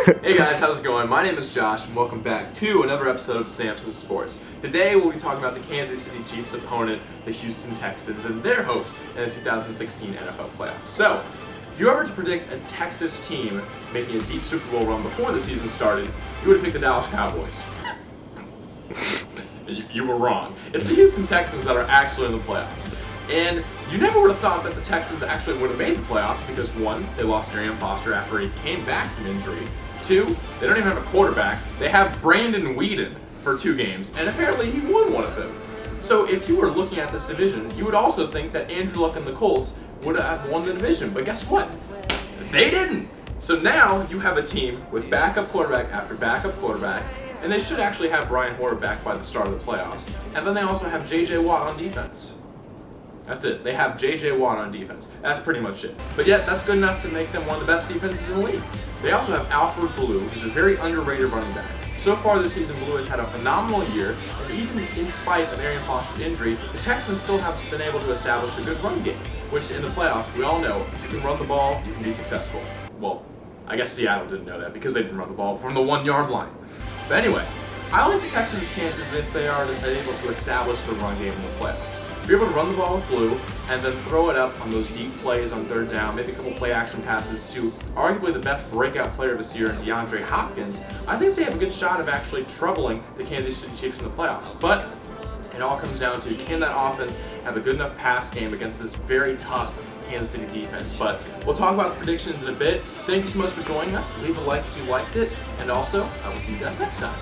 Hey guys, how's it going? My name is Josh and welcome back to another episode of Samson Sports. Today we'll be talking about the Kansas City Chiefs opponent, the Houston Texans, and their hopes in the 2016 NFL playoffs. So, if you were to predict a Texas team making a deep Super Bowl run before the season started, you would have picked the Dallas Cowboys. You were wrong. It's the Houston Texans that are actually in the playoffs. And you never would have thought that the Texans actually would have made the playoffs because, one, they lost Arian Foster after he came back from injury. Two, they don't even have a quarterback. They have Brandon Weeden for 2 games, and apparently he won one of them. So if you were looking at this division, you would also think that Andrew Luck and the Colts would have won the division. But guess what? They didn't! So now you have a team with backup quarterback after backup quarterback, and they should actually have Brian Hoyer back by the start of the playoffs. And then they also have J.J. Watt on defense. That's it. They have J.J. Watt on defense. That's pretty much it. But yet, that's good enough to make them one of the best defenses in the league. They also have Alfred Blue, who's a very underrated running back. So far this season, Blue has had a phenomenal year, and even in spite of Arian Foster's injury, the Texans still have been able to establish a good run game, which in the playoffs, we all know, if you can run the ball, you can be successful. Well, I guess Seattle didn't know that because they didn't run the ball from the 1-yard line. But anyway, I like the Texans' chances if they are able to establish the run game in the playoffs. Be able to run the ball with Blue and then throw it up on those deep plays on third down, maybe a couple play action passes to arguably the best breakout player this year in DeAndre Hopkins. I think they have a good shot of actually troubling the Kansas City Chiefs in the playoffs. But it all comes down to, can that offense have a good enough pass game against this very tough Kansas City defense? But we'll talk about the predictions in a bit. Thank you so much for joining us. Leave a like if you liked it. And also, I will see you guys next time.